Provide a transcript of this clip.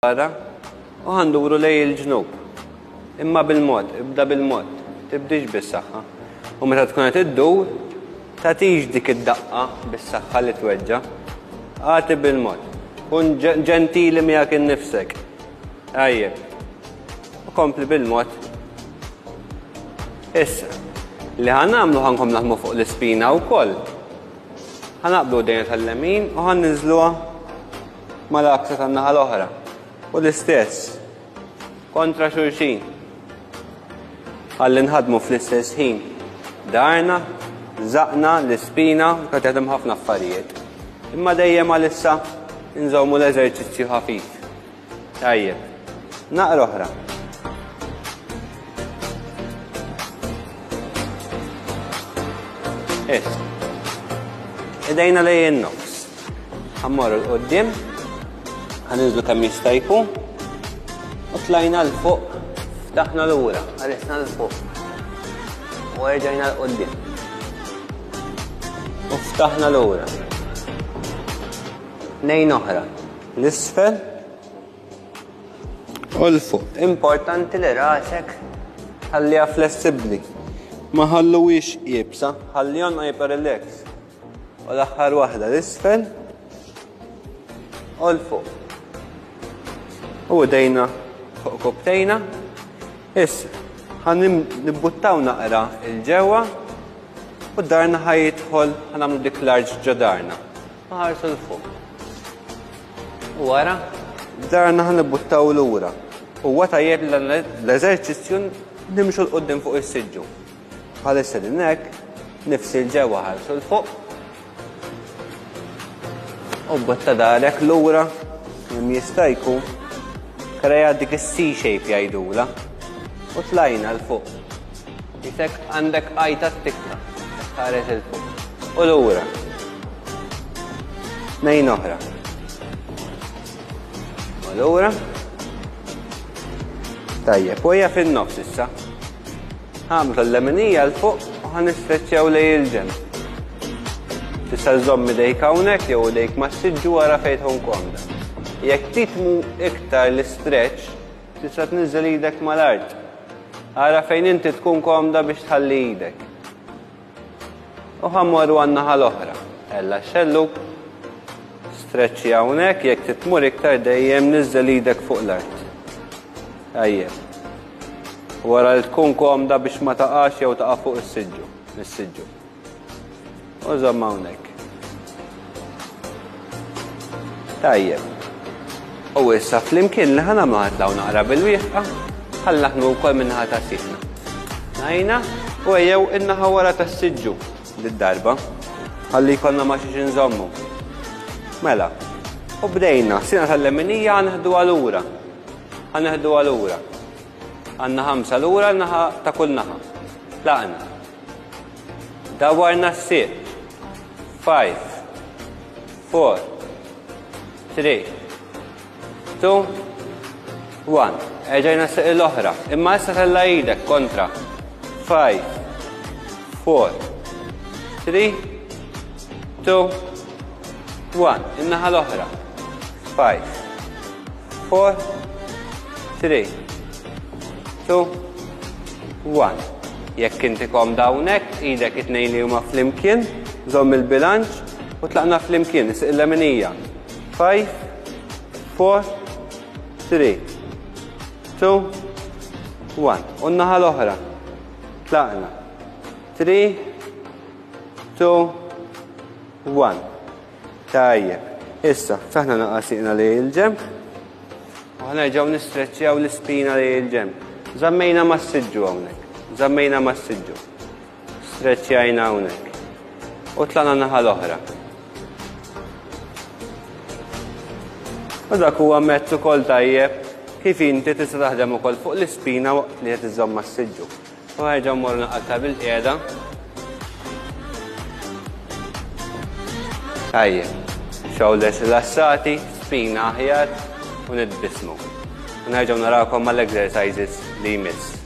Ara, u ħanduru lej il-ġnub. Imma bil-mod, ibda bil-mod, tibdix bis-saħħa. U meta tkun qed iddur, tagħtix dik id-daqqa bis-saħħa li tweġġa'. Għati bil-mod. Kun ġentili miegħek innifsek. Ajjeb. U kompli bil-mod. Issa, li ħannagħmlu ħankom naħdmu fuq l-ispina wkoll. Ħanaqbdu dejn tal-lemin u ħanniżluha mal-aksa tan-naħa l-oħra. U l-istess, kontra xulxin. Għalli nħadmu fl-istess ħin. Darna, zaqna, l-ispina, kad jaħdem ħafna affarijiet. Imma dejjem għalissa nżommu l-eżerċizzju ħafif. Tajjeb. Naqra oħra. Issa. Idejna lej in-nofs. Ħammorru l-qoddim. Ħanizlu kemm jista' jkun u tlajna l-fuq, ftaħna l-ura, ħaresna l-fuq. U rġajna l-qoddim. U ftaħna l-ura. Nejn oħra. L-isfel u l-fuq. Importanti li rasek ħalliha flessibbli. Ma ħalluwix jibsa, ħallihom jibqa' relax. U l-aħħar waħda l-isfel u l-fuq. U dejna fuq kubtejna. Issa, ħan nibbuttaw naqra il-ġewa u darna ħajidħol ħanamlu dik larġ ġo darna. Ħarsu l-fuq. U wara, darna ħan nibbuttaw l-ura. U tajjeb l-eżerċizzju nimxu l-qoddim fuq is-siġġu. Bħalissa dinnek, nifsi l-ġewa ħarsu l-fuq. U butta darek l-ura, jim jistajku, kreja dik is-C-shape jgħidula u tlajna l-fuq. Jisek għandek għajta t-tikla, ħares il-fuq. U l-ura. Nejn oħra. U l-ura. Tajjeb, u hija fin-nofs issa. Ħamlu l-leminija l-fuq u ħanistreċċjaw lej il-ġenb. Tista' żommi dejk hawnhekk jew dejk ma s-siġġu wara fejn tkun komda. Jekk titmu iktar l-istretch, tista' tniżel idek mal-art. Ara fejn inti tkun komda biex tħalli idek. U ħammorru għan-naħa l-oħra. Ella xelluk, stretchi hawnhekk, jekk titmur iktar dejjem niżel idek fuq l-art. Tajjeb. Wara li tkun komda biex ma taqax jew taqa' fuq is-siġġu, mis-siġġu. U żomm hawnhekk. Tajjeb. U issa flimkien li ħana maħatlaw naqra bil-wieħqa, ħallaħnu wkoll minnaħa ta' siħna. Najna u jew innaħa wara tas-siġġu lid-darba, ħalli jkollna ma xiex inżommu. Mela, u bdejna, sina tal-leminija ħaneħdu għal-ura. Ħaneħdu għal-ura. Għanna 5 l-ura naħa ta' kull naħa. Laqna. Dawarna s-siq. 5, 4, 3, 2, 1. Eġajna s-siq l-oħra. Imma issa tella idek kontra. 5, 4, 3, 2, 1. Innaħa l-oħra. 5, 4, 3, 2, 1. Jekk inti komda hawnhekk, idek it-tnejn li huma flimkien, żomm il-bilanċ u tlaqna flimkien, is-siq l-leminija. 5, 4, 3, 2, 1. U n-naħa l-oħra. Tlaqna. 3, 2, 1. Tajjeb. Issa, faħna naqasiqna li il-ġemp. U ħanerġgħu nistreċċjaw l-ispina li il-ġemp. Żammejna ma' s-siġġu hawnhekk. Żammejna ma' s-siġġu. Streċċjajna hawnhekk. U tlaqna naħa l-oħra. U dak huwa mezz ukoll tajjeb kif inti tista' taħdem ukoll fuq l-ispina waqt li qed iżomm mas-siġġu. U ħerġa' mmorru naqalta bil-qiegħda. Tajjeb. Shoulders rilassati, spina aħjar u nitbismu. U nerġgħu narawkom mal-exercises li jmiss.